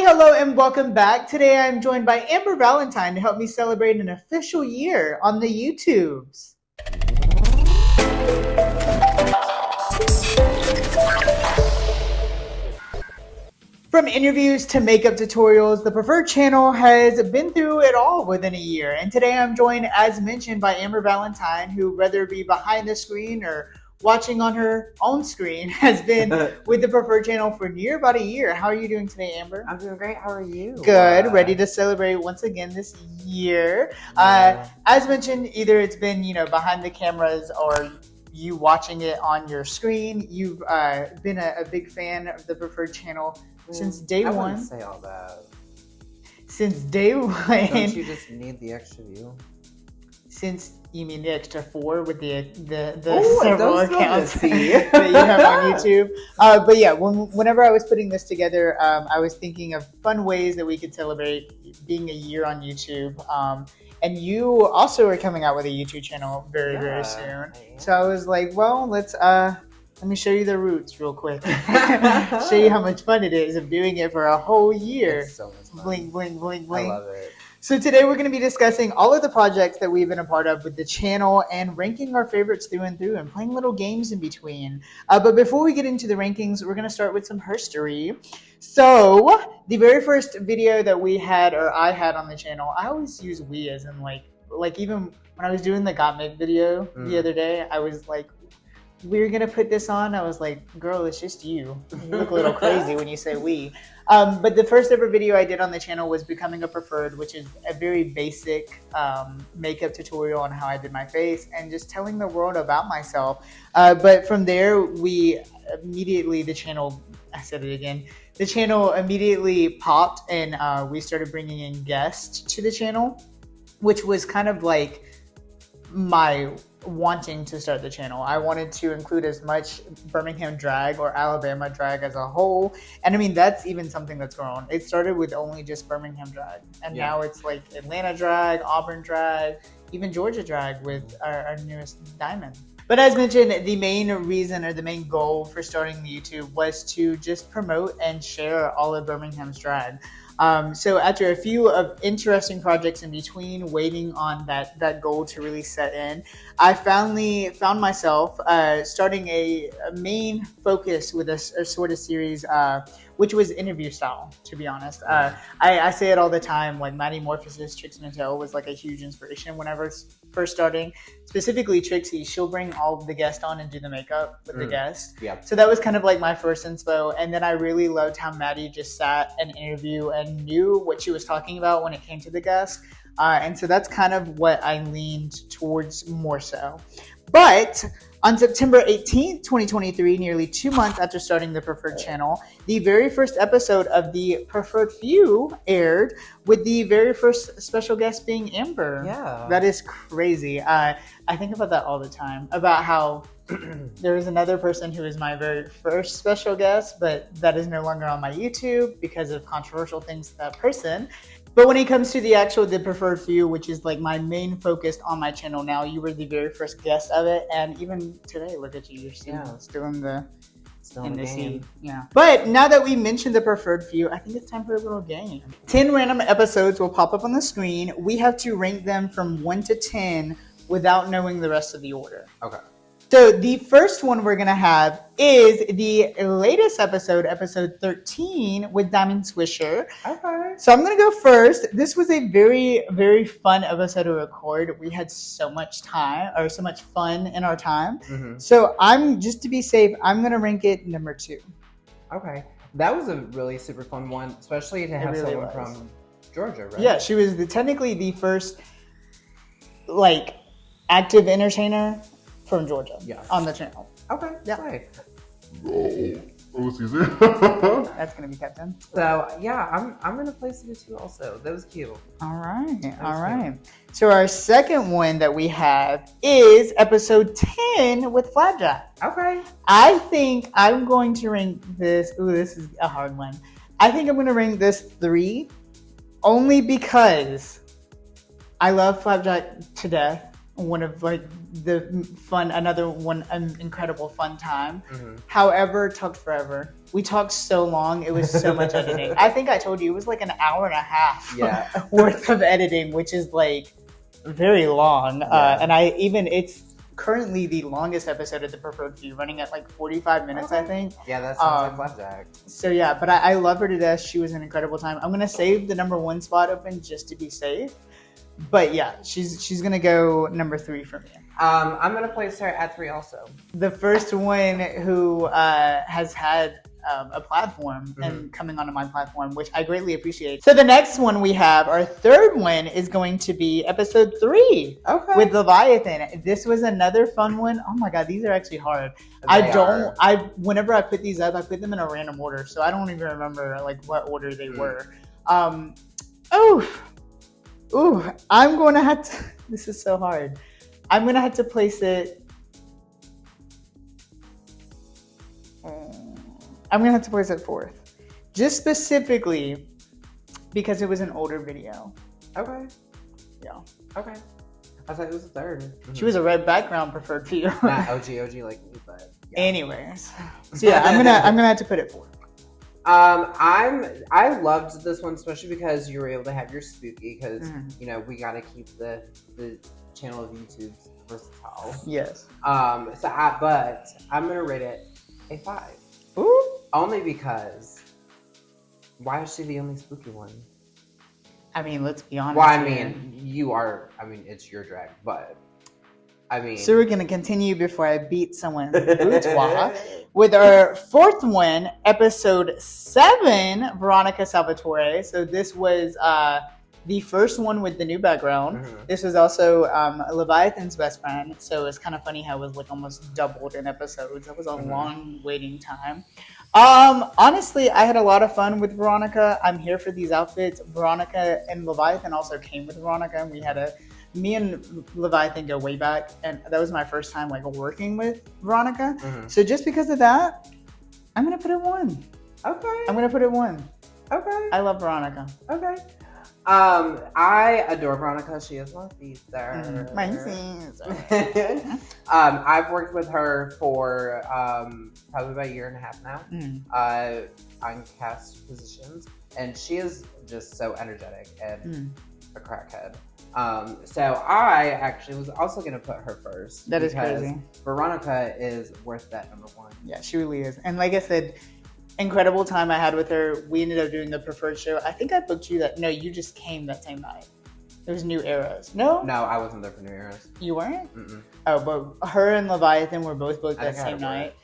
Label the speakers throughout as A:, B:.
A: hello, and welcome back. Today I'm joined by Amber Valentine to help me celebrate an official year on the YouTubes. From interviews to makeup tutorials, the Preferred channel has been through it all within a year. And today I'm joined, as mentioned, by Amber Valentine, who, whether it be behind the screen or watching on her own screen, has been with the Preferred channel for near about a year. How are you doing today, Amber?
B: I'm doing great. How are you?
A: Good. Ready to celebrate once again this year. As mentioned, either it's been, behind the cameras or you watching it on your screen. You've been a big fan of the Preferred channel since day one.
B: I wouldn't say all that.
A: Since day one.
B: Don't you just need the extra view?
A: You mean the extra 4 with the
B: Ooh,
A: several accounts that you have on YouTube? But yeah, whenever I was putting this together, I was thinking of fun ways that we could celebrate being a year on YouTube. And you also are coming out with a YouTube channel very, very soon. So I was like, well, let me show you the roots real quick. Show you how much fun it is of doing it for a whole year.
B: It's so much fun.
A: Bling, bling, bling, bling.
B: I love it.
A: So today we're going to be discussing all of the projects that we've been a part of with the channel and ranking our favorites through and through and playing little games in between. But before we get into the rankings, we're going to start with some herstory. So the very first video that I had on the channel, I always use we as in like even when I was doing the Got Mid video the other day, I was like, we're going to put this on. I was like, girl, it's just you. You look a little crazy when you say we. But the first ever video I did on the channel was Becoming a Preferred, which is a very basic makeup tutorial on how I did my face and just telling the world about myself. But from there, the channel immediately popped and we started bringing in guests to the channel, which was kind of like my wanting to start the channel. I wanted to include as much Birmingham drag or Alabama drag as a whole. And I mean, that's even something that's grown. It started with only just Birmingham drag. And now it's like Atlanta drag, Auburn drag, even Georgia drag with our newest Diamond. But as mentioned, the main reason or the main goal for starting the YouTube was to just promote and share all of Birmingham's drag. So after a few of interesting projects in between, waiting on that goal to really set in, I finally found myself starting a main focus with a sort of series, which was interview style, to be honest. I say it all the time, like Maddie Morphosis, Trixie Mattel was like a huge inspiration when I was first starting. Specifically Trixie, she'll bring all of the guests on and do the makeup with the guest. Yeah. So that was kind of like my first inspo. And then I really loved how Maddie just sat and interviewed and knew what she was talking about when it came to the guests. And so that's kind of what I leaned towards more so. But on September 18th, 2023, nearly 2 months after starting the Preferred channel, the very first episode of the Preferred Few aired with the very first special guest being Amber.
B: Yeah.
A: That is crazy. I think about that all the time, about how there is another person who is my very first special guest, but that is no longer on my YouTube because of controversial things to that person. But when it comes to the Preferred Few, which is like my main focus on my channel now, you were the very first guest of it. And even today, look at you, you're still in the game. Scene. Yeah. But now that we mentioned the Preferred Few, I think it's time for a little game. 10 random episodes will pop up on the screen. We have to rank them from 1 to 10 without knowing the rest of the order.
B: Okay.
A: So the first one we're going to have is the latest episode 13 with Diamond Swisher.
B: Okay.
A: So I'm going to go first. This was a very, very fun episode to record. We had so much fun in our time. Mm-hmm. So just to be safe, I'm going to rank it number 2.
B: Okay. That was a really super fun one, especially to have someone from Georgia, right?
A: Yeah, she was technically the first active entertainer from Georgia on the channel.
B: Okay, yeah. Right.
C: Oh, Caesar.
A: That's gonna be kept in.
B: So yeah, I'm gonna place it at 2 also. That was cute.
A: All right. So our second one that we have is episode 10 with Flapjack.
B: Okay.
A: I think I'm going to rank this. Ooh, this is a hard one. I think I'm gonna rank this 3, only because I love Flapjack to death. one of like another one, an incredible fun time.
B: Mm-hmm.
A: However, it took forever. We talked so long. It was so much editing. I think I told you it was like an hour and a half worth of editing, which is like very long. And it's currently the longest episode of the Preferred Few, running at like 45 minutes, I think.
B: Yeah, that sounds like Flapjack.
A: So yeah, but I love her to death. She was an incredible time. I'm gonna save the number 1 spot open just to be safe. But yeah, she's gonna go number 3 for me.
B: I'm gonna place her at 3 also.
A: The first one who has had a platform and coming onto my platform, which I greatly appreciate. So the next one we have, our third one, is going to be episode 3 with Leviathan. This was another fun one. Oh my god, these are actually hard. Whenever I put these up, I put them in a random order, so I don't even remember like what order they were. I'm going to have to, this is so hard. I'm going to have to place it. I'm going to have to place it 4th. Just specifically because it was an older video.
B: Okay.
A: Yeah.
B: Okay. I thought it was the 3rd.
A: She was a red background Preferred Few.
B: Not OG like me, but yeah.
A: Anyways. So yeah, I'm gonna have to put it 4th.
B: I loved this one, especially because you were able to have your spooky, because we gotta keep the channel of YouTube versatile.
A: Yes.
B: But I'm gonna rate it a 5.
A: Ooh.
B: Only because why is she the only spooky one?
A: I mean, let's be honest.
B: Well, I mean, it's your drag, but I mean.
A: So we're gonna continue before I beat someone's boudoir with our 4th one, episode 7, Veronica Salvatore. So this was the first one with the new background. This was also Leviathan's best friend. So it's kind of funny how it was like almost doubled in episodes. That was a long waiting time. Honestly, I had a lot of fun with Veronica. I'm here for these outfits. Veronica and Leviathan also came with Veronica, and me and Leviathan go way back, and that was my first time like working with Veronica. So just because of that, I'm gonna put it 1.
B: Okay.
A: I'm gonna put it 1.
B: Okay.
A: I love Veronica.
B: Okay. I adore Veronica. She is my sister.
A: My sister.
B: I've worked with her for probably about a year and a half now on cast positions, and she is just so energetic and a crackhead. So I actually was also going to put her first.
A: That is crazy.
B: Veronica is worth that number 1.
A: Yeah, she really is. And like I said, incredible time I had with her. We ended up doing the Preferred show. I think I booked you no, you just came that same night. It was New Eras. No,
B: I wasn't there for New Eras.
A: You weren't?
B: Mm-mm.
A: Oh, but her and Leviathan were both booked that same night.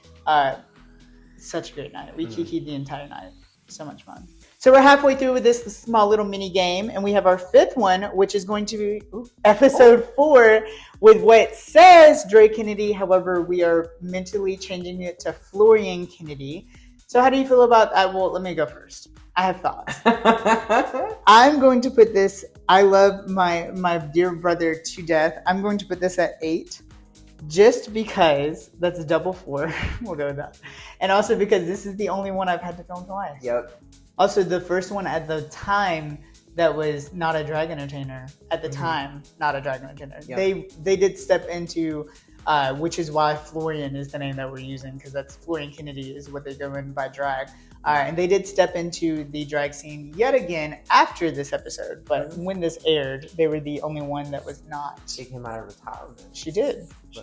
A: Such a great night. We kikied the entire night. So much fun. So we're halfway through with this small little mini game, and we have our 5th one, which is going to be episode 4 with what says Dre Kennedy. However, we are mentally changing it to Florian Kennedy. So how do you feel about that? Well, let me go first. I have thoughts. I'm going to put this, I love my dear brother to death. I'm going to put this at 8. Just because that's double 4. We'll go with that. And also because this is the only one I've had to film twice.
B: Yep.
A: Also, the first one at the time that was not a drag entertainer. At the time, not a drag entertainer. Yep. They did step into, which is why Florian is the name that we're using, because that's Florian Kennedy is what they go in by drag. And they did step into the drag scene yet again after this episode. But when this aired, they were the only one that was not.
B: She came out of retirement.
A: She did. For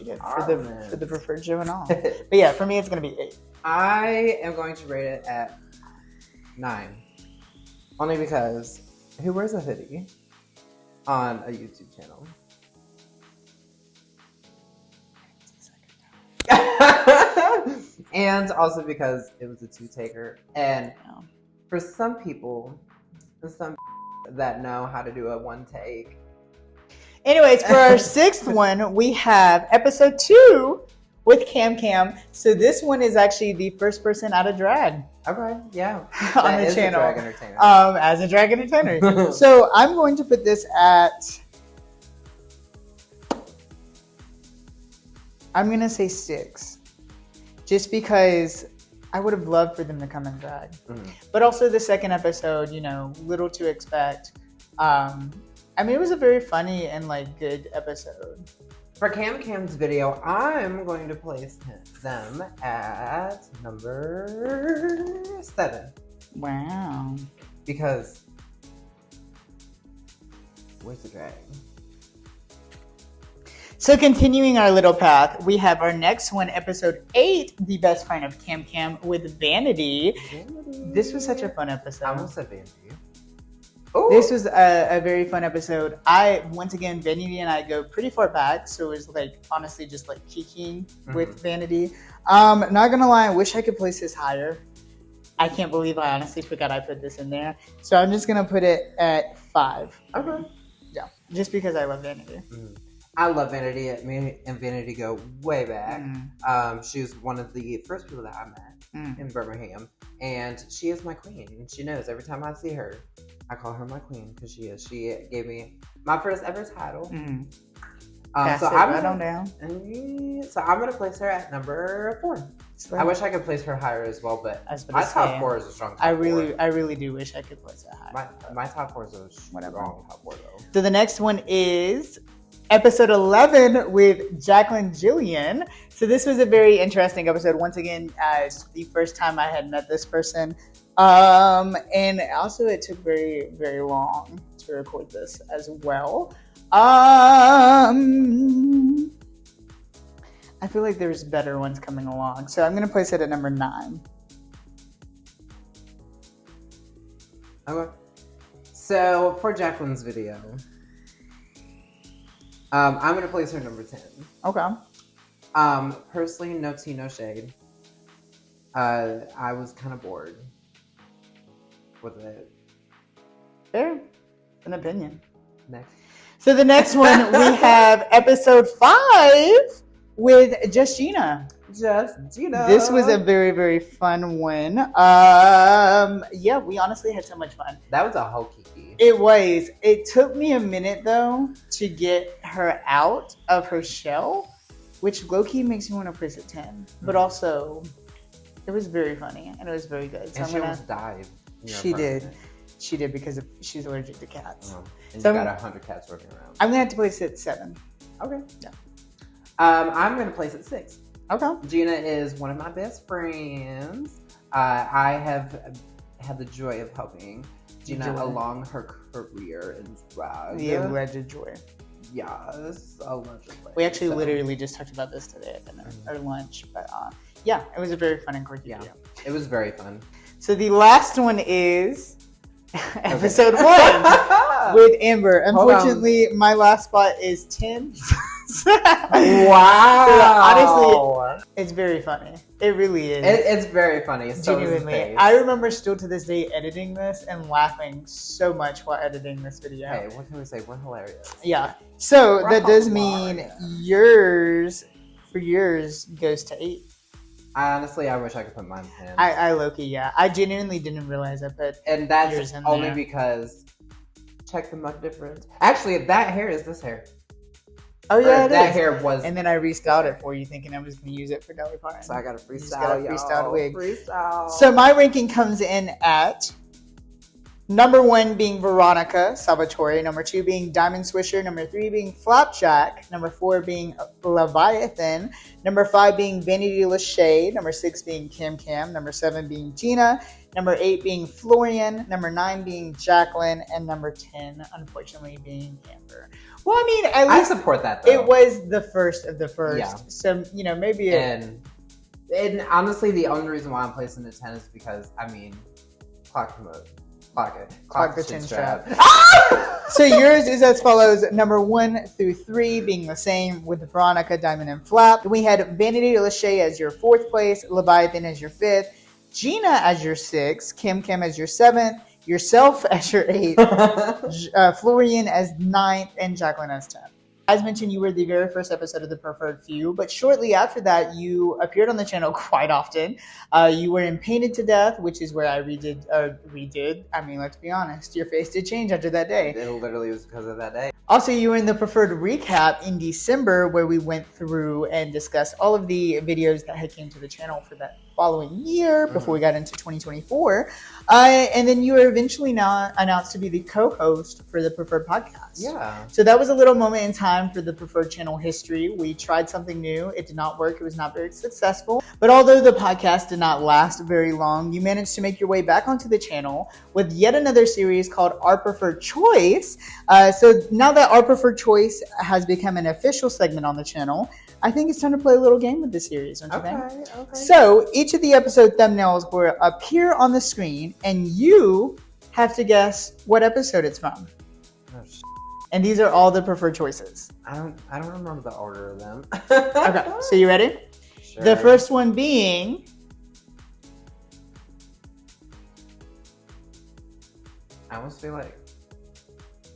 A: the Preferred show and all. But yeah, for me, it's going to be 8.
B: I am going to rate it at 9. Only because who wears a hoodie on a YouTube channel? And also because it was a 2-taker. And for some people, that know how to do a 1-take.
A: Anyways, for our 6th one, we have episode 2 with Cam. So this one is actually the first person out of drag.
B: Okay, yeah.
A: On the channel.
B: A drag entertainer.
A: As a drag entertainer. So I'm going to put this at, I'm going to say 6. Just because I would have loved for them to come and drag. But also the second episode, little to expect. I mean, it was a very funny and good episode.
B: For Cam's video, I'm going to place them at number 7.
A: Wow.
B: Because where's the dragon?
A: So continuing our little path, we have our next one, episode 8, The Best Friend of Cam with Vanity. This was such a fun episode.
B: I almost said Vanity.
A: Ooh. This was a very fun episode. Once again, Vanity and I go pretty far back, so it was like honestly just like kikiing with Vanity. Not gonna lie, I wish I could place this higher. I can't believe I honestly forgot I put this in there. So I'm just gonna put it at 5.
B: Okay.
A: Yeah, just because I love Vanity.
B: I love Vanity. Me and Vanity go way back. She was one of the first people that I met in Birmingham, and she is my queen. She knows every time I see her, I call her my queen because she is. She gave me my first ever title.
A: So I'm down.
B: So I'm gonna place her at number 4. I wish I could place her higher as well, but my top 4 is a strong top 4.
A: I really do wish I could place it higher.
B: My top 4 is a strong top 4 though.
A: So the next one is episode 11 with Jacqueline Jillian. So this was a very interesting episode. Once again, it's the first time I had met this person. And also it took very, very long to record this as well. I feel like there's better ones coming along. So I'm going to place it at number 9.
B: Okay. So for Jacqueline's video, I'm going to place her number 10.
A: Okay.
B: Personally, no tea, no shade. I was kind of bored with it.
A: Fair. An opinion.
B: Next.
A: So the next one, we have episode 5 with Just Gina. This was a very, very fun one. Yeah, we honestly had so much fun.
B: That was a whole kiki.
A: It was. It took me a minute, though, to get her out of her shell, which low-key makes me want to place it 10. But also, it was very funny, and it was very good. So
B: and she almost died.
A: She did. She did because she's allergic to cats.
B: And so you got 100 cats running around.
A: I'm going to have to place it 7.
B: Okay. Yeah. I'm going to place it 6.
A: Okay.
B: Gina is one of my best friends. I have had the joy of helping Gina along her career in drag.
A: The alleged joy.
B: Yes, allegedly.
A: We actually literally just talked about this today at dinner or lunch. But yeah, it was a very fun and quirky video.
B: It was very fun.
A: So the last one is episode 1 with Amber. Unfortunately, my last spot is 10.
B: Wow.
A: So honestly, it's very funny. It really is.
B: It's very funny.
A: Genuinely. I remember still to this day editing this and laughing so much while editing this video.
B: Hey, what can we say? We're hilarious.
A: Yeah. So that does mean yours goes to 8.
B: Honestly, I wish I could put mine in.
A: I low-key, yeah. I genuinely didn't realize I put
B: and that's
A: yours in
B: only
A: there.
B: Because check the muck difference. Actually, that hair is this hair.
A: Oh yeah,
B: that hair was.
A: And then I restyled it for you, thinking I was going to use it for Dolly Parton.
B: So I got a freestyle.
A: Got a freestyle wig.
B: Freestyle.
A: So my ranking comes in at number 1 being Veronica Salvatore, number 2 being Diamond Swisher, number 3 being Flapjack, number 4 being Leviathan, number 5 being Vanity Lachey, number 6 being Cam, number 7 being Gina, number 8 being Florian, number 9 being Jacqueline, and number 10, unfortunately, being Amber. Well, I mean, at least
B: I support that, though.
A: It was the first of the first.
B: Yeah.
A: So, maybe
B: And honestly, the only reason why I'm placing the 10 is because, I mean, clock the chin strap.
A: So yours is as follows: number 1 through 3 being the same with Veronica, Diamond, and Flap. We had Vanity Lachey as your 4th place, Leviathan as your 5th, Gina as your 6th, Cam as your 7th, yourself as your 8th, Florian as 9th, and Jacqueline as 10th. As mentioned, you were the very first episode of The Preferred Few, but shortly after that, you appeared on the channel quite often. You were in Painted to Death, which is where I redid. I mean, let's be honest, your face did change after that day.
B: It literally was because of that day.
A: Also, you were in the Preferred Recap in December, where we went through and discussed all of the videos that had came to the channel for that following year before we got into 2024. And then you were eventually now announced to be the co-host for the Preferred Podcast.
B: Yeah.
A: So that was a little moment in time time for the preferred channel history. We tried something new. It did not work. It was not very successful. But although the podcast did not last very long, you managed to make your way back onto the channel with yet another series called Our Preferred Choice. So now that Our Preferred Choice has become an official segment on the channel, I think it's time to play a little game with the series, don't you think?
B: Okay.
A: So each of the episode thumbnails will appear on the screen, and you have to guess what episode it's from.
B: Oh,
A: and these are all the preferred choices.
B: I don't remember the order of them.
A: Okay, so you ready?
B: Sure.
A: The first one being...
B: I almost feel like...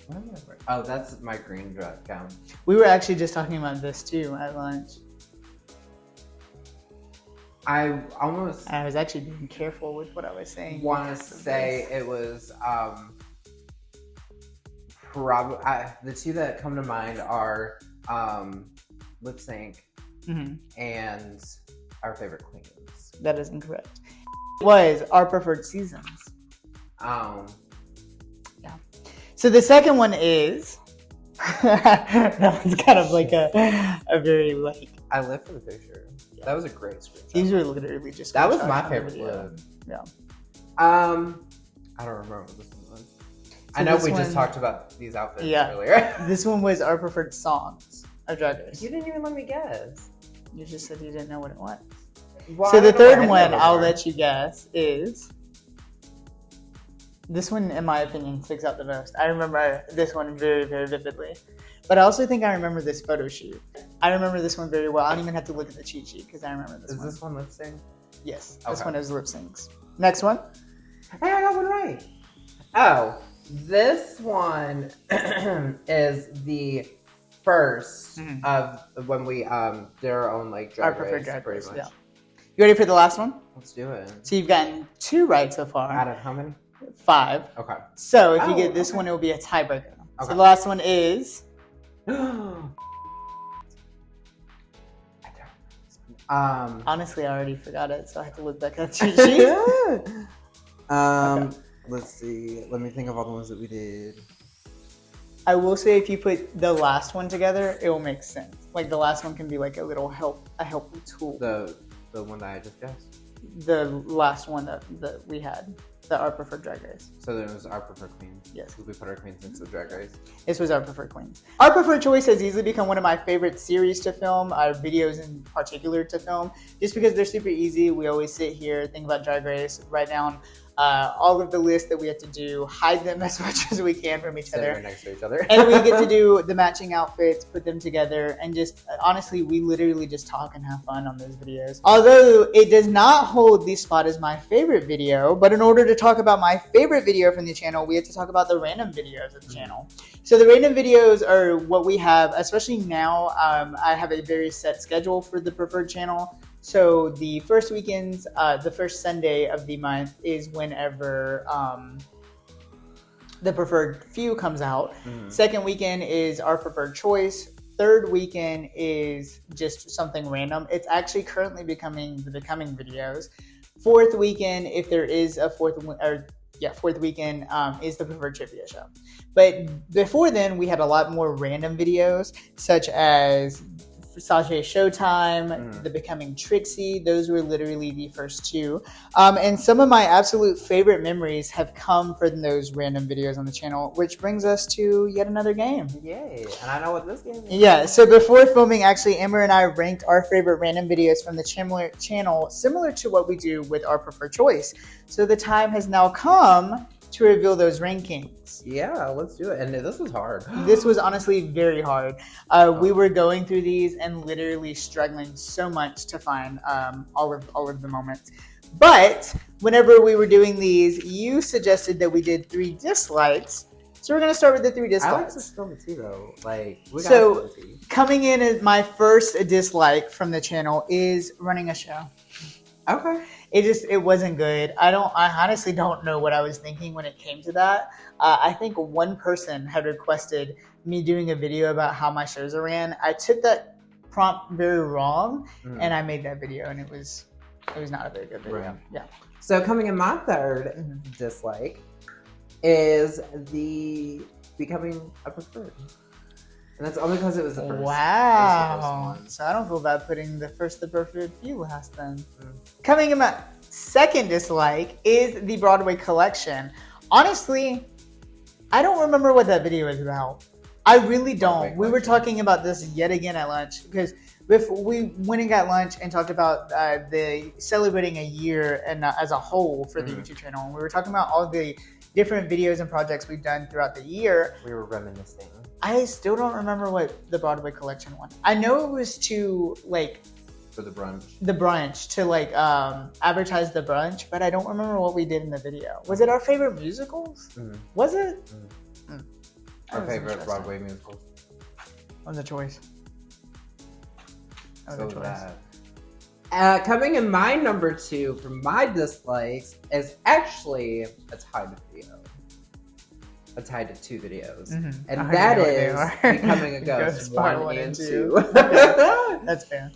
B: What am I wearing? Oh, that's my green dress gown.
A: We were actually just talking about this too at lunch.
B: I almost
A: I was actually being careful with what I was saying.
B: want to say it was probably the two that come to mind are Lip Sync and Our Favorite Queens.
A: That is incorrect. It was Our Preferred Seasons. So the second one is... that one's kind of like a very like...
B: I live for the picture. Yeah. That was a great screenshot.
A: These were literally just...
B: That was my favorite look.
A: Yeah.
B: I don't remember what this one was. So I know we just talked about these outfits earlier.
A: This one was Our Preferred Songs of Drag Race.
B: You didn't even let me guess.
A: You just said you didn't know what it was.
B: Well,
A: so the third one I'll let you guess is... This one, in my opinion, sticks out the most. I remember this one very, very vividly. But I also think I remember this photo shoot. I remember this one very well. I don't even have to look at the cheat sheet because I remember this one.
B: Is this one lip sync?
A: Yes, this one is lip syncs. Next one.
B: Hey, I got one right. Oh, this one is the first of when we did our own like drag race.
A: Drag race, yeah. You ready for the last one?
B: Let's do it.
A: So you've gotten 2 right so far.
B: Out of how many?
A: 5.
B: Okay.
A: So if you get this one, it will be a tiebreaker. Okay. So the last one is... Honestly, I already forgot it, so I have to look back at the cheat sheet.
B: Okay. Let's see. Let me think of all the ones that we did.
A: I will say if you put the last one together, it will make sense. Like the last one can be like a little helpful tool.
B: The one that I just guessed?
A: The last one that we had. Our Preferred Drag Race.
B: So then it was Our Preferred Queens.
A: Yes.
B: Because we put our queens next to the Drag Race.
A: This was Our Preferred Queens. Our Preferred Choice has easily become one of my favorite series to film, our videos in particular to film, just because they're super easy. We always sit here, think about Drag Race, write down all of the lists that we have to do, hide them as much as we can from each other.
B: Right next to each other.
A: And we get to do the matching outfits, put them together, and just, honestly, we literally just talk and have fun on those videos. Although it does not hold the spot as my favorite video, but in order to talk about my favorite video from the channel, we have to talk about the random videos of the channel. So the random videos are what we have, especially now. I have a very set schedule for the preferred channel. So the first weekends, the first Sunday of the month is whenever the preferred few comes out. Second weekend is Our Preferred Choice. Third weekend is just something random. It's actually currently becoming the Becoming videos. Fourth weekend, if there is a fourth weekend, is the Preferred Trivia Show. But before then, we had a lot more random videos, such as Sashay Showtime, the Becoming Trixie. Those were literally the first 2. And some of my absolute favorite memories have come from those random videos on the channel, which brings us to yet another game.
B: Yay. And I know what this game is.
A: Yeah, so before filming, actually, Amber and I ranked our favorite random videos from the channel, similar to what we do with Our Preferred Choice. So the time has now come to reveal those rankings.
B: Yeah, let's do it. And this was hard.
A: This was honestly very hard. We were going through these and literally struggling so much to find all of the moments. But whenever we were doing these, you suggested that we did 3 dislikes. So we're going to start with the 3 dislikes.
B: I like to spill the tea though. Like, we got to spill the tea.
A: Coming in as my first dislike from the channel is running a show.
B: Okay.
A: It wasn't good. I honestly don't know what I was thinking when it came to that. I think one person had requested me doing a video about how my shows are ran. I took that prompt very wrong, and I made that video, and it was not a very good video. Right. Yeah.
B: So coming in my third dislike is the Becoming a Preferred. And that's only because it was the first.
A: Wow. So I don't feel bad putting the perfect few last then. Coming in my second dislike is the Broadway collection. Honestly, I don't remember what that video is about. I really don't. We were talking about this yet again at lunch because we went and got lunch and talked about the celebrating a year and as a whole for the YouTube channel. And we were talking about all the different videos and projects we've done throughout the year.
B: We were reminiscing.
A: I still don't remember what the Broadway collection was. I know it was to
B: for the brunch. The
A: brunch to advertise the brunch, but I don't remember what we did in the video. Was it our favorite musicals? Was it?
B: Our favorite Broadway musicals.
A: Was a choice.
B: Coming in my number 2 for my dislikes is actually a tied video. A tied to 2 videos. And that is Becoming a Ghost 1 and 2.
A: Okay. That's fair.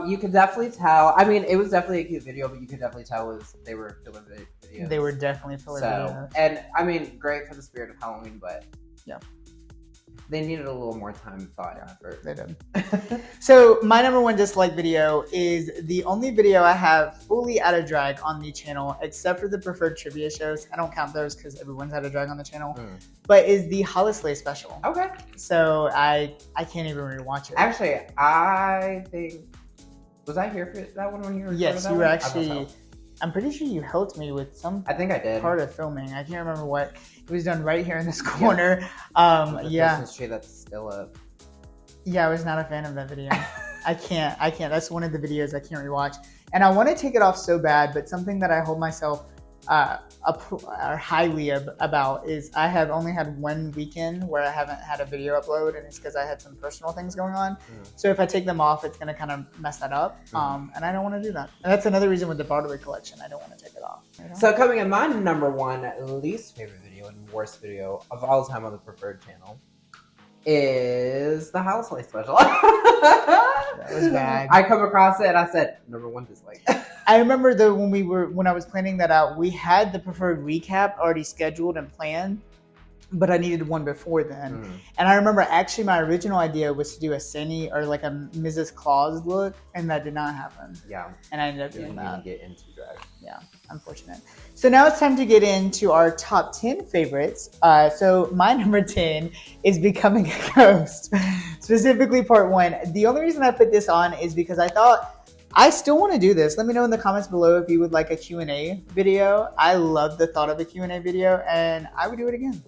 B: You could definitely tell. I mean, it was definitely a cute video, but you could definitely tell they were filler videos.
A: They were definitely filler videos.
B: And I mean, great for the spirit of Halloween, but
A: yeah,
B: they needed a little more time, thought, and effort.
A: They did. So my number 1 dislike video is the only video I have fully out of drag on the channel, except for the preferred trivia shows. I don't count those because everyone's out of drag on the channel. But is the Holiday special.
B: Okay.
A: So I can't even rewatch it.
B: Actually, I think was I here for that one when you were?
A: Yes, you were actually. I'm pretty sure you helped me with some.
B: I think I did.
A: Part of filming. I can't remember what. It was done right here in this corner.
B: The Christmas tree that's still up.
A: Yeah, I was not a fan of that video. I can't. That's one of the videos I can't rewatch. And I want to take it off so bad, but something that I hold myself highly about is I have only had one weekend where I haven't had a video upload, and it's because I had some personal things going on. So if I take them off, it's going to kind of mess that up. And I don't want to do that. And that's another reason with the Broadway collection, I don't want to take it off.
B: So coming in my number 1 least favorite video and worst video of all time on the preferred channel is the Holiday special.
A: That was bad.
B: I come across it and I said, number 1 dislike.
A: I remember when I was planning that out, we had the preferred recap already scheduled and planned, but I needed one before then. And I remember actually my original idea was to do a Sandy or like a Mrs. Claus look, and that did not happen.
B: Yeah.
A: And I ended up doing that.
B: Get into drag.
A: Yeah, unfortunate. So now it's time to get into our top 10 favorites. So my number 10 is Becoming a Ghost, specifically part 1. The only reason I put this on is because I thought I still want to do this. Let me know in the comments below if you would like a Q&A video. I love the thought of a Q&A video, and I would do it again.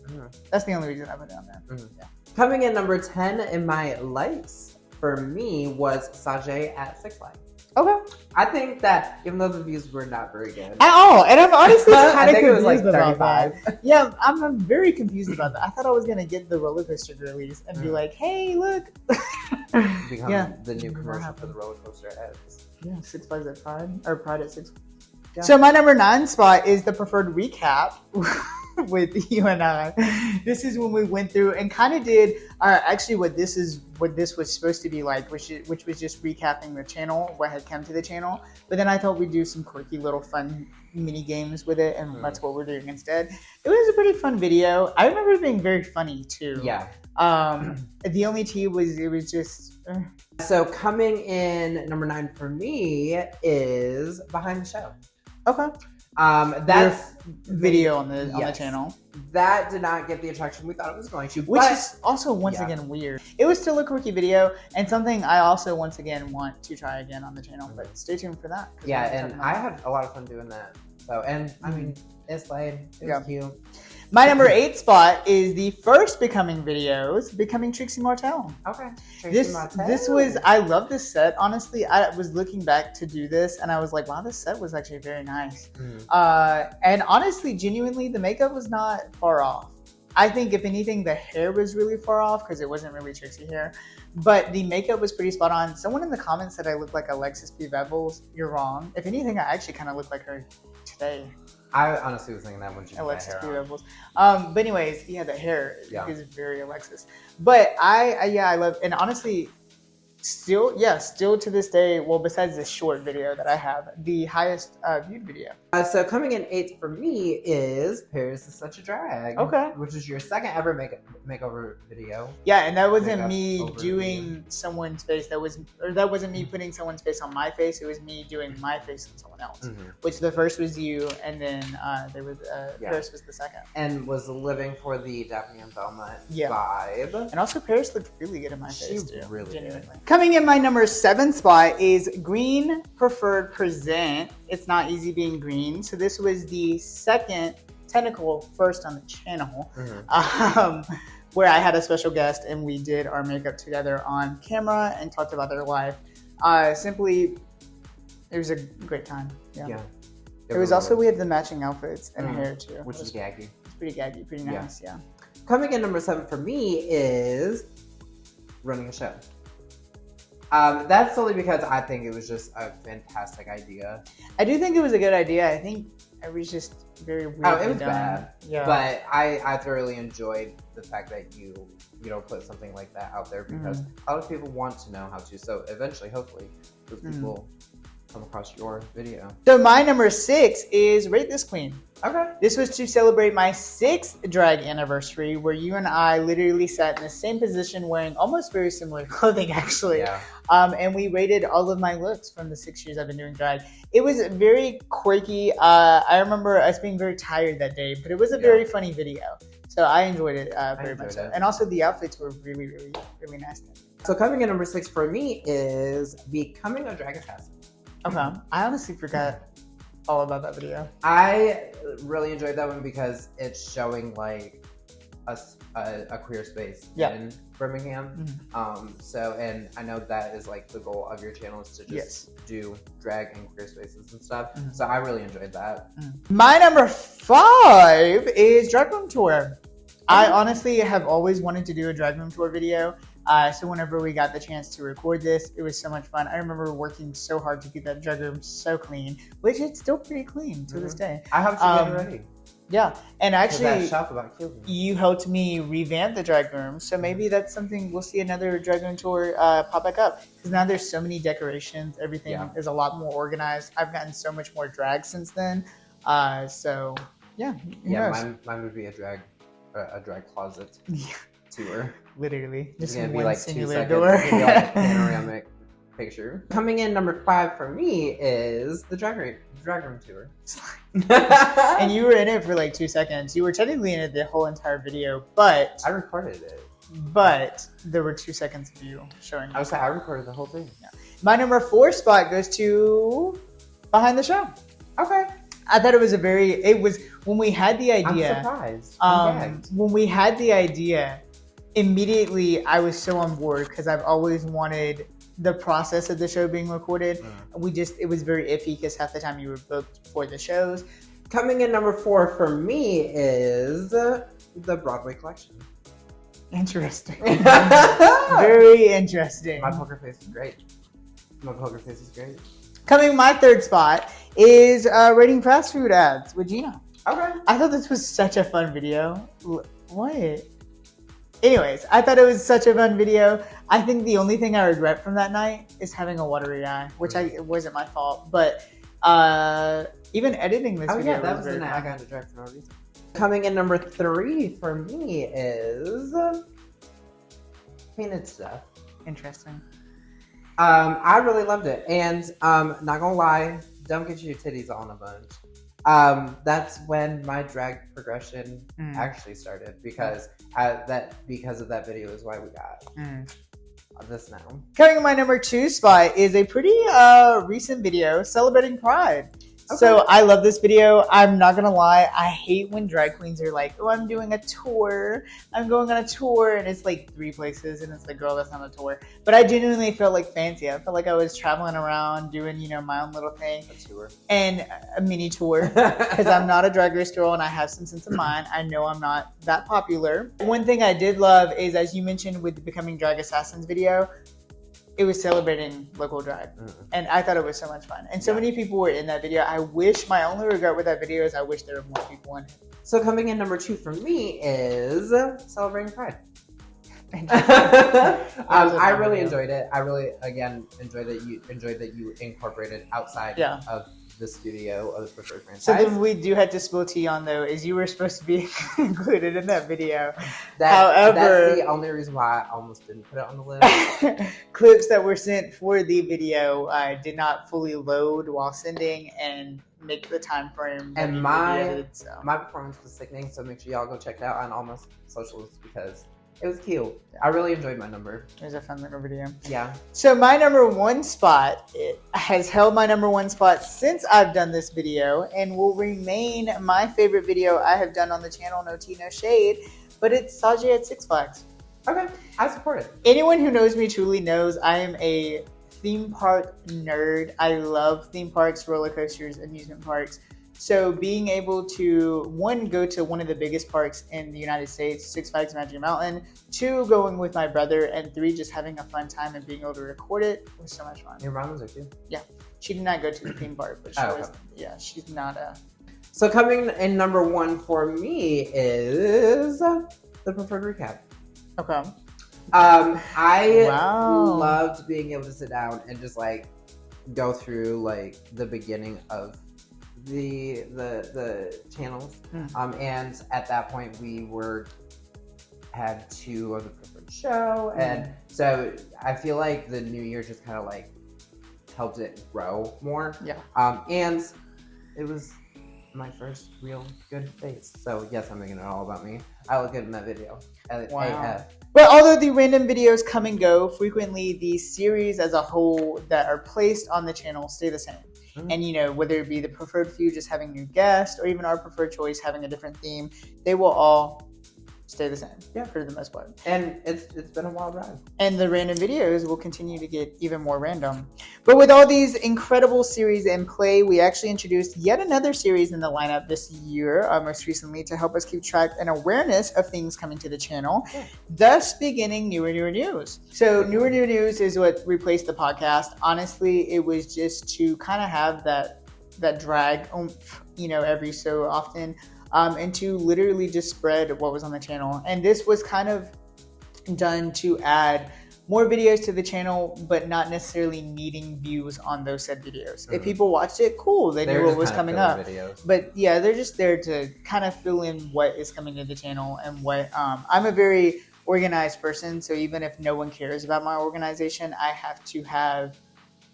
A: That's the only reason I put it on there. Yeah.
B: Coming in number 10 in my likes for me was Sajay at Six Flags.
A: Okay.
B: I think that even though the views were not very good
A: at all, and I'm honestly kind of confused
B: like
A: about that. Yeah, I'm very confused about that. I thought I was gonna get the roller coaster girlies and be like, "Hey, look!"
B: Become the new commercial for the roller coaster ads.
A: Yeah, Six Flags at Pride or Pride at Six. Yeah. So my number 9 spot is the preferred recap with you and I. This is when we went through and kind of did actually what this was supposed to be like, which was just recapping the channel, what had come to the channel. But then I thought we'd do some quirky little fun mini games with it, and that's what we're doing instead. It was a pretty fun video. I remember it being very funny too.
B: Yeah.
A: The only tea was it was just.
B: So coming in number 9 for me is Behind the Show.
A: Okay.
B: That's
A: video on the channel.
B: That did not get the attraction we thought it was going to.
A: Which is also once again weird. It was still a quirky video and something I also once again want to try again on the channel. But stay tuned for that.
B: Yeah, and I had a lot of fun doing that. So I mean it's like it was cute.
A: My number 8 spot is the first Becoming videos, Becoming Trixie Martell.
B: Okay.
A: This was, I love this set. Honestly, I was looking back to do this and I was like, wow, this set was actually very nice. And honestly, genuinely, the makeup was not far off. I think if anything, the hair was really far off because it wasn't really Trixie hair. But the makeup was pretty spot on. Someone in the comments said I looked like Alexis B. Vebles. You're wrong. If anything, I actually kind of look like her today.
B: I honestly was thinking that when she had
A: Alexis
B: hair
A: B.
B: on.
A: Vebles. But anyways, the hair is very Alexis. But I love, and honestly, Still to this day, well, besides this short video that I have, the highest viewed video.
B: So coming in 8th for me is Paris is Such a Drag.
A: Okay.
B: Which is your second ever makeover video.
A: Yeah, and that wasn't
B: Makeup
A: me
B: over
A: doing someone's face. That wasn't me putting someone's face on my face. It was me doing my face on someone else.
B: Mm-hmm.
A: Which the first was you, and then Paris was the second.
B: And was living for the Daphne and Velma
A: Yeah.
B: vibe.
A: And also Paris looked really good in my face too.
B: Really
A: genuinely. Coming in my number 7 spot is Green Preferred Present. It's Not Easy Being Green. So this was the second technical first on the channel, where I had a special guest and we did our makeup together on camera and talked about their life. Simply, it was a great time. Yeah. It was also, we had the matching outfits and hair too.
B: Which is gaggy.
A: It's pretty gaggy, pretty nice, yeah.
B: Coming in number 7 for me is running a show. That's solely because I think it was just a fantastic idea.
A: I do think it was a good idea. I think it was just very weird.
B: Oh, it was bad.
A: Yeah.
B: But I thoroughly enjoyed the fact that you put something like that out there because a lot of people want to know how to. So eventually, hopefully, those people come across your video.
A: So my number 6 is Rate This Queen.
B: Okay.
A: This was to celebrate my 6th drag anniversary, where you and I literally sat in the same position wearing almost very similar clothing, actually.
B: Yeah.
A: And we rated all of my looks from the 6 years I've been doing drag. It was very quirky. I remember us being very tired that day, but it was a very funny video. So I enjoyed it very much. So. And also the outfits were really, really, really nice.
B: So coming in number 6 for me is Becoming a Drag Assassin.
A: Okay. I honestly forgot all about that video.
B: I really enjoyed that one because it's showing like a queer space in Birmingham. So, and I know that is like the goal of your channel is to just do drag and queer spaces and stuff. So I really enjoyed that.
A: My number 5 is Drag Room Tour. I honestly have always wanted to do a Drag Room Tour video. So whenever we got the chance to record this, it was so much fun. I remember working so hard to keep that drag room so clean, which it's still pretty clean to this day.
B: I helped you get it ready.
A: Yeah, and actually,
B: that shop about killed me.
A: You helped me revamp the drag room, so maybe that's something we'll see another drag room tour pop back up. Because now there's so many decorations, everything is a lot more organized. I've gotten so much more drag since then. So yeah,
B: mine would be a drag closet tour.
A: Literally, just
B: one
A: like
B: singular
A: 2 seconds. Door.
B: It'd be like a panoramic picture. Coming in number 5 for me is the drag room tour.
A: And you were in it for like 2 seconds. You were technically in it the whole entire video, but
B: I recorded it.
A: But there were 2 seconds of you showing.
B: I recorded the whole thing.
A: Yeah. My number 4 spot goes to Behind the Show.
B: Okay.
A: I thought it was when we had the idea.
B: I'm surprised.
A: When we had the idea, immediately I was so on board because I've always wanted the process of the show being recorded. It was very iffy because half the time you were booked for the shows.
B: Coming in number 4 for me is the Broadway collection.
A: Interesting. Very interesting.
B: My poker face is great.
A: Coming my 3rd spot is rating fast food ads with Gina.
B: Okay.
A: I thought this was such a fun video. What? Anyways, I thought it was such a fun video. I think the only thing I regret from that night is having a watery eye, which it wasn't my fault. But even editing this video
B: that was the night I got into drag for no reason. Coming in number 3 for me is Painted Stuff.
A: Interesting.
B: I really loved it, and not gonna lie, don't get your titties on a bunch. That's when my drag progression actually started because of that video is why we got this now.
A: Coming in my number 2 spot is a pretty recent video celebrating Pride. Okay. So I love this video. I'm not gonna lie, I hate when drag queens are like, oh, I'm doing a tour. I'm going on a tour, and it's like 3 places, and it's like, girl, that's not a tour. But I genuinely felt like fancy. I felt like I was traveling around doing, my own little thing.
B: A tour.
A: And a mini tour, because I'm not a Drag Race girl, and I have some sense of mind. I know I'm not that popular. One thing I did love is, as you mentioned with the Becoming Drag Assassins video, it was celebrating local drag. And I thought it was so much fun. And so many people were in that video. My only regret with that video is I wish there were more people in it.
B: So coming in number 2 for me is Celebrating Pride. I really enjoyed it. I really, again, enjoyed that you incorporated outside of the studio of the Preferred franchise.
A: So then we do have to spill tea on, though, is you were supposed to be included in that video.
B: However, that's the only reason why I almost didn't put it on the list.
A: Clips that were sent for the video did not fully load while sending and make the time frame.
B: And my performance was sickening, so make sure y'all go check it out on all my socials because it was cute. I really enjoyed my number.
A: It was a fun little video.
B: Yeah.
A: So my number one spot, it has held my number one spot since I've done this video and will remain my favorite video I have done on the channel, no tea, no shade, but it's Sajay at Six Flags.
B: Okay, I support it.
A: Anyone who knows me truly knows I am a theme park nerd. I love theme parks, roller coasters, amusement parks. So being able to, one, go to one of the biggest parks in the United States, Six Flags Magic Mountain, two, going with my brother, and three, just having a fun time and being able to record it was so much fun.
B: Your mom was there too?
A: Yeah. She did not go to the theme park, but she was, she's not a...
B: So coming in number one for me is the Preferred Recap.
A: Okay.
B: I loved being able to sit down and just like go through like the beginning of the channels, and at that point we had two of the Preferred show, and so I feel like the new year just kind of like helped it grow more. And it was my first real good face, so yes, I'm making it all about me. I look good in that video.
A: Wow. But although the random videos come and go, frequently the series as a whole that are placed on the channel stay the same. And, you know, whether it be the Preferred Few just having new guests or even our Preferred Choice having a different theme, they will all stay the same for the most part.
B: And it's been a wild ride. And
A: the random videos will continue to get even more random. But with all these incredible series in play, we actually introduced yet another series in the lineup this year, most recently, to help us keep track and awareness of things coming to the channel, thus beginning Newer News. So Newer News is what replaced the podcast. Honestly, it was just to kind of have that drag oomph, you know, every so often. And to literally just spread what was on the channel. And this was kind of done to add more videos to the channel, but not necessarily needing views on those said videos. If people watched it, cool, they knew what was coming up. But yeah, they're just there to kind of fill in what is coming to the channel and what, I'm a very organized person. So even if no one cares about my organization, I have to have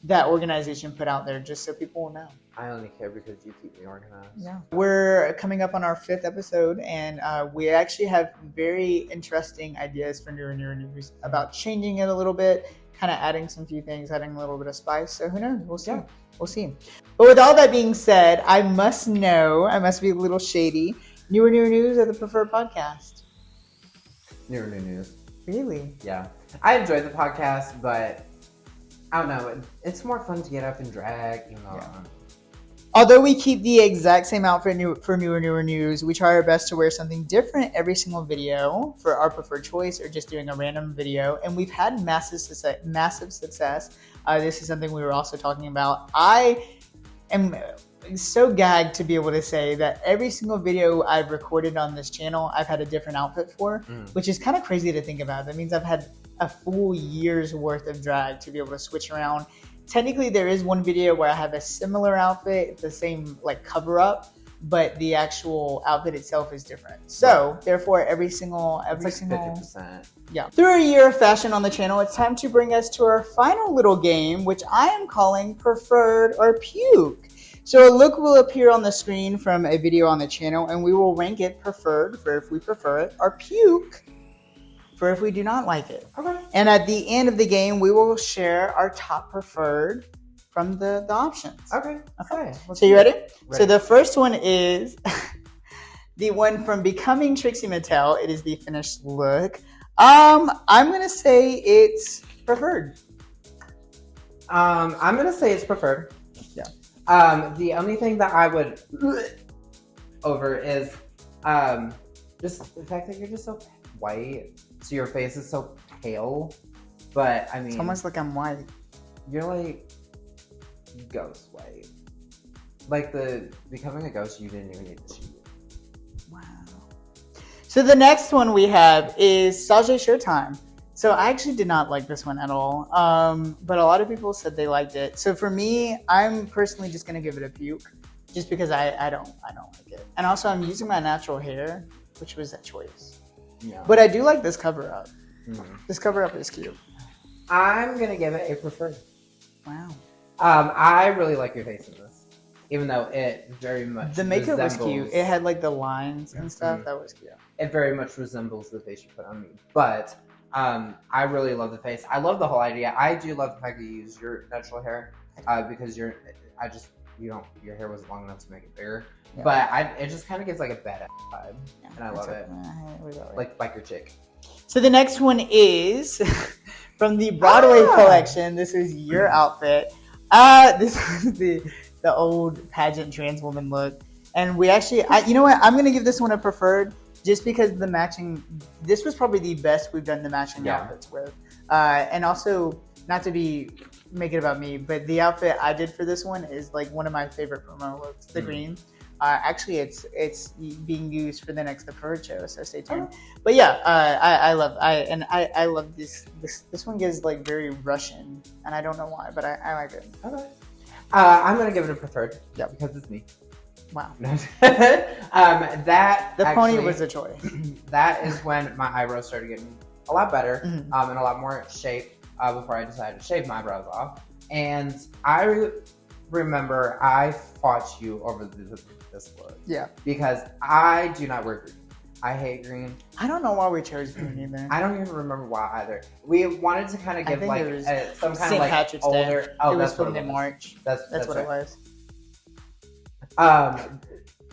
A: that organization put out there just so people will know.
B: I only care because you keep me organized.
A: Yeah. We're coming up on our 5th episode, and we actually have very interesting ideas for Newer News about changing it a little bit, kind of adding some few things, adding a little bit of spice. So who knows? We'll see. Yeah. We'll see. But with all that being said, I must be a little shady. Newer News are the Preferred podcast.
B: Newer News.
A: Really?
B: Yeah. I enjoy the podcast, but I don't know. It's more fun to get up and drag, you know. Yeah.
A: Although we keep the exact same outfit for Newer News, we try our best to wear something different every single video for our Preferred Choice or just doing a random video. And we've had massive success. This is something we were also talking about. I am so gagged to be able to say that every single video I've recorded on this channel, I've had a different outfit for, which is kind of crazy to think about. That means I've had a full year's worth of drag to be able to switch around. Technically, there is one video where I have a similar outfit, the same like cover up, but the actual outfit itself is different. So therefore, every single
B: 50%.
A: Yeah. Through a year of fashion on the channel, it's time to bring us to our final little game, which I am calling Preferred or Puke. So a look will appear on the screen from a video on the channel, and we will rank it preferred for if we prefer it, or puke for if we do not like it.
B: Okay.
A: And at the end of the game, we will share our top preferred from the options.
B: Okay.
A: So you ready? So the first one is the one from Becoming Trixie Mattel. It is the finished look. I'm gonna say it's preferred.
B: I'm gonna say it's preferred.
A: Yeah.
B: The only thing that I would over is just the fact that you're just so white. So your face is so pale. But I mean,
A: it's almost like I'm white.
B: You're like ghost white. Like the Becoming a Ghost, you didn't even need to shoot.
A: Wow. So the next one we have is Sajay Showtime. So I actually did not like this one at all, but a lot of people said they liked it. So for me, I'm personally just gonna give it a puke, just because I don't like it. And also, I'm using my natural hair, which was a choice.
B: Yeah.
A: But I do like this cover up.
B: Mm-hmm.
A: This cover up is cute.
B: I'm gonna give it a preferred.
A: Wow.
B: I really like your face in this, even though it very much
A: The makeup was
B: resembles-
A: cute. It had like the lines and stuff.
B: Mhm.
A: That was cute.
B: It very much resembles the face you put on me, but I really love the face. I love the whole idea. I do love the fact that you use your natural hair because your hair was long enough to make it bigger.
A: Yeah.
B: But it just kind of gives like a badass vibe,
A: Yeah,
B: and I love it. Like biker chick.
A: So the next one is from the Broadway collection. This is your outfit. This is the old pageant trans woman look, and we actually, you know what? I'm gonna give this one a preferred. Just because the matching, this was probably the best we've done the matching outfits with. And also, not to make it about me, but the outfit I did for this one is like one of my favorite promo looks, the green. Actually, it's being used for the next The Preferred show, so stay tuned. But yeah, I love this. This one gives like very Russian, and I don't know why, but I like it.
B: Okay. I'm gonna give it a preferred.
A: Yeah,
B: because it's me.
A: Wow.
B: The
A: pony was a choice.
B: That is when my eyebrows started getting a lot better and a lot more shape before I decided to shave my eyebrows off. And I remember I fought you over this look.
A: Yeah.
B: Because I do not wear green. I hate green.
A: I don't know why we chose green either.
B: I don't even remember why either. We wanted to kind of give like some kind
A: St.
B: of like
A: Patrick's
B: older.
A: Day.
B: Oh,
A: it
B: that's
A: was filmed
B: what
A: in March.
B: That's
A: what
B: right.
A: it was.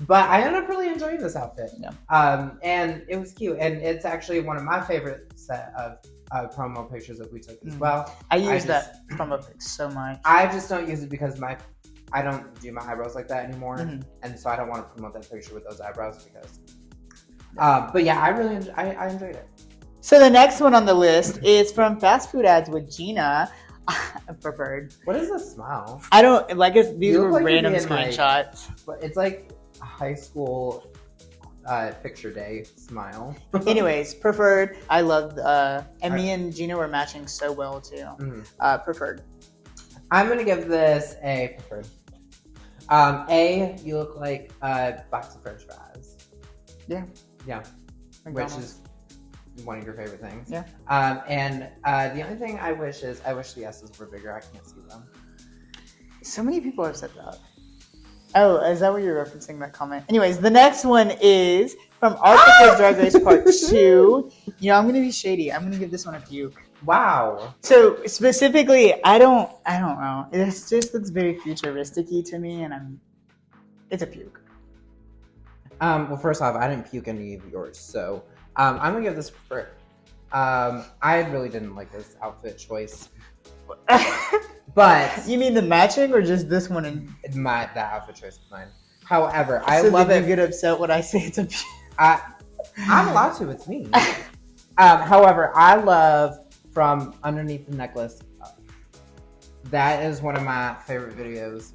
B: But I ended up really enjoying this outfit.
A: Yeah.
B: And it was cute. And it's actually one of my favorite set of promo pictures that we took as well.
A: I use that promo pic so much.
B: I just don't use it because I don't do my eyebrows like that anymore. And so I don't want to promote that picture with those eyebrows because. But yeah, I enjoyed it.
A: So the next one on the list is from Fast Food Ads with Gina. Preferred.
B: What is this smile?
A: I don't like it. These were
B: like
A: random
B: you're being,
A: screenshots.
B: But it's like a high school picture day smile.
A: Anyways, preferred. I loved, and me and Gina were matching so well too. Preferred.
B: I'm gonna give this a preferred. You look like a box of French fries.
A: Yeah.
B: Yeah.
A: McDonald's.
B: Which is one of your favorite things.
A: Yeah.
B: And the only thing I wish the S's were bigger. I can't see them. So
A: many people have said that. Oh, is that what you're referencing, that comment? Anyways, the next one is from Arctic Drag Race Part 2. You know, I'm going to be shady. I'm going to give this one a puke.
B: Wow.
A: So, specifically, I don't know. It just looks very futuristic-y to me, and it's a puke.
B: Well, first off, I didn't puke any of yours, so I'm going to give this a preferred. I really didn't like this outfit choice. But
A: you mean the matching or just this one?
B: The outfit choice is mine. However, I
A: so
B: love it.
A: You get upset when I say it's a puke.
B: I'm allowed to. It's me. However, I love from underneath the necklace. That is one of my favorite videos.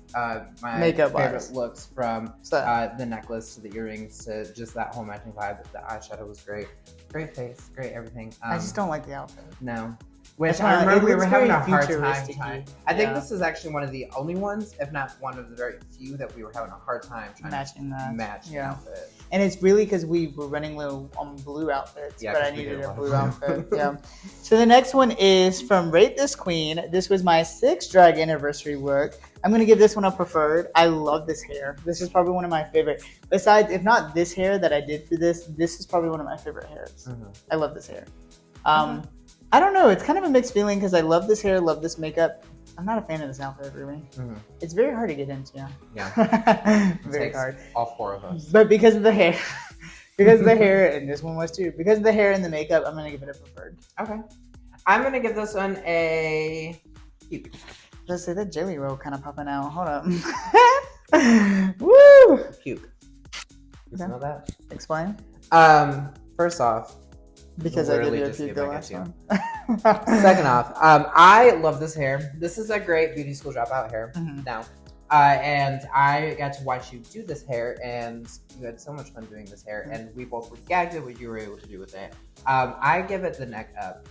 B: My
A: makeup
B: favorite looks from the necklace to the earrings to just that whole matching vibe. The eyeshadow was great. Great face, great everything.
A: I just don't like the outfit.
B: No. Which I remember we were having a hard time. I think
A: Yeah.
B: this is actually one of the only ones, if not one of the very few, that we were having a hard time trying to match the outfit.
A: And it's really because we were running low on blue outfits, but I needed a blue outfit. Yeah. So the next one is from Rate This Queen. This was my 6th drag anniversary look. I'm going to give this one a preferred. I love this hair. This is probably one of my favorite. Besides, if not this hair that I did for this is probably one of my favorite hairs. I love this hair. I don't know. It's kind of a mixed feeling because I love this hair, love this makeup. I'm not a fan of this outfit, really. It's very hard to get into.
B: Yeah.
A: Very hard.
B: All 4 of us.
A: But because of the hair, and this one was too, because of the hair and the makeup, I'm going to give it a preferred.
B: Okay. I'm going to give this one a puke.
A: Let's say that jelly roll kind of popping out. Hold up. Woo!
B: Puke. You smell that?
A: Explain.
B: First off,
A: because I gave you a puke the last one.
B: Second off, I love this hair. This is a great beauty school dropout hair. Now, And I got to watch you do this hair, and you had so much fun doing this hair, and we both were gagged at what you were able to do with it. I give it the neck up.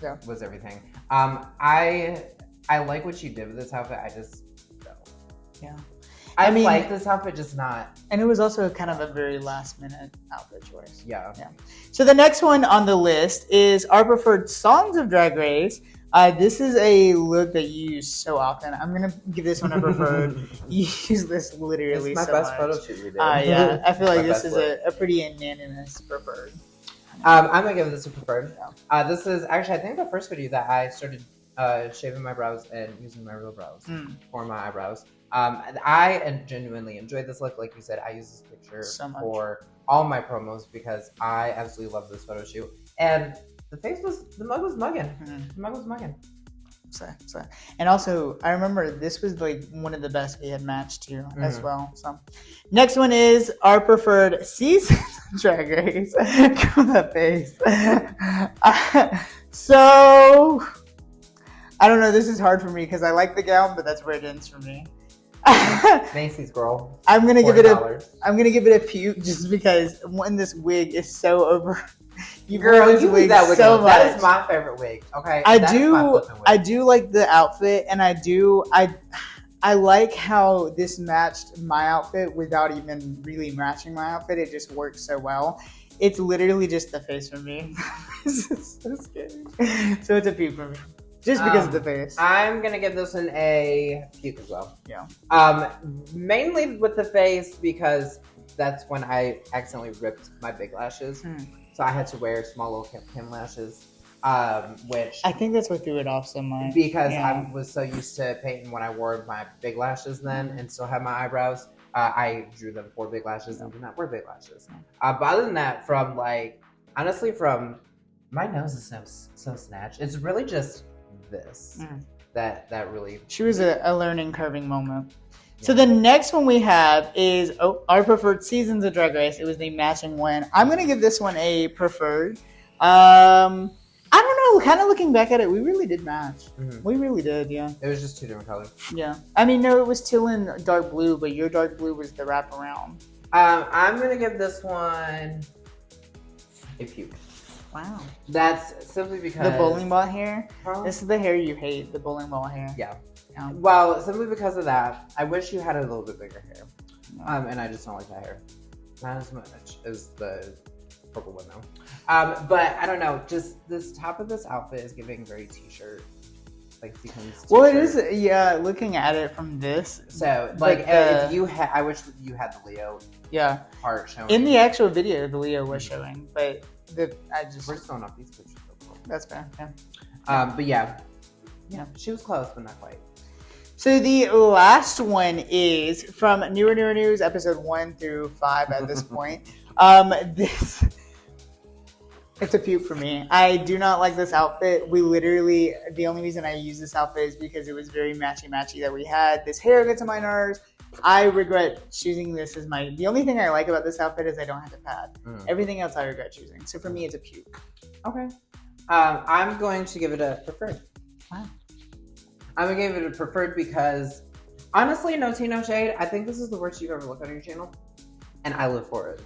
A: Yeah.
B: Was everything. I like what you did with this outfit. I just no.
A: Yeah.
B: I mean, like this outfit, just not.
A: And it was also kind of a very last minute outfit choice.
B: Yeah.
A: So the next one on the list is our preferred songs of Drag Race. This is a look that you use so often. I'm gonna give this one a preferred. You use this literally
B: it's my
A: so
B: best
A: much.
B: photo shoot we did.
A: Yeah, I feel like this is a pretty unanimous preferred.
B: I'm gonna give this a preferred. This is actually, I think, the first video that I started shaving my brows and using my real brows for my eyebrows. I genuinely enjoyed this look. Like you said, I use this picture for all my promos because I absolutely love this photo shoot. And the mug was mugging. The mug was mugging.
A: So. And also, I remember this was like one of the best we had matched to as well. So, next one is our preferred season of Drag Race. Come that face. So, I don't know. This is hard for me because I like the gown, but that's where it ends for me.
B: Macy's girl.
A: I'm gonna give it a puke just because this wig is so over.
B: Girl, you wig that wig so much. That is my favorite wig. Okay, I
A: do like the outfit, and I like how this matched my outfit without even really matching my outfit. It just works so well. It's literally just the face for me. This is so scary. So it's a puke for me. Just because of the face.
B: I'm going to give this one a puke as well.
A: Yeah.
B: Mainly with the face because that's when I accidentally ripped my big lashes. So I had to wear small little Kim lashes, which...
A: I think that's what threw it off so much.
B: Because I was so used to painting when I wore my big lashes then and still have my eyebrows. I drew them for big lashes and did not wear big lashes. But other than that, from honestly, from my nose is so snatched. It's really just this that really...
A: She was a learning curving moment. So the next one we have is our preferred seasons of Drag Race. It was the matching one. I'm going to give this one a preferred. I don't know. Kind of looking back at it, we really did match. We really did, yeah.
B: It was just two different colors.
A: Yeah. I mean, no, it was still in dark blue, but your dark blue was the wraparound.
B: I'm going to give this one a puke.
A: Wow.
B: That's simply because...
A: The bowling ball hair? Huh? This is the hair you hate, the bowling ball hair.
B: Yeah. Well, simply because of that, I wish you had a little bit bigger hair. And I just don't like that hair. Not as much as the purple one, though. But I don't know, just this top of this outfit is giving very t-shirt. Like sequins t-shirt.
A: Well, it is, yeah, looking at it from this.
B: So, if you had... I wish you had the Leo part showing.
A: In the actual video, the Leo was showing, but...
B: We're just throwing off these pictures.
A: That's fair.
B: Yeah. But yeah, she was close, but not quite.
A: So the last one is from Newer News, episode 1 through 5 at this point. It's a puke for me. I do not like this outfit. The only reason I use this outfit is because it was very matchy that we had. This hair gets on my nerves. I regret choosing this as the only thing I like about this outfit is I don't have to pad. Everything else I regret choosing. So for me, it's a puke.
B: Okay. I'm going to give it a preferred.
A: Wow.
B: I'm going to give it a preferred because, honestly, no tea, no shade. I think this is the worst you've ever looked on your channel. And I live for it.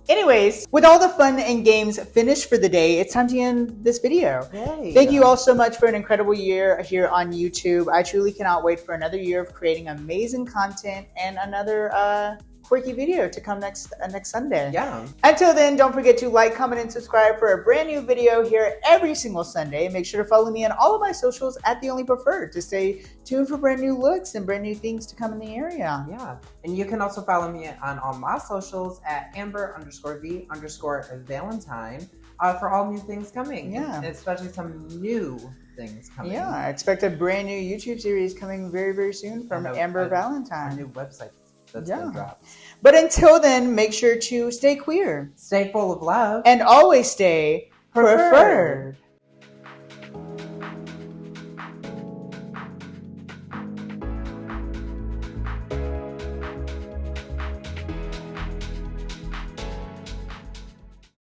A: Anyways, with all the fun and games finished for the day, it's time to end this video.
B: Yay.
A: Thank you all so much for an incredible year here on YouTube. I truly cannot wait for another year of creating amazing content and another quirky video to come next Sunday.
B: Yeah.
A: Until then, don't forget to like, comment, and subscribe for a brand new video here every single Sunday. Make sure to follow me on all of my socials at The Only Preferred to stay tuned for brand new looks and brand new things to come in the area.
B: Yeah. And you can also follow me on all my socials at Amber_V_Valentine for all new things coming.
A: Yeah.
B: And especially some new things coming.
A: Yeah. I expect a brand new YouTube series coming very, very soon from Amber Valentine.
B: A new website. That's been dropped.
A: But until then, make sure to stay queer,
B: stay full of love,
A: and always stay preferred.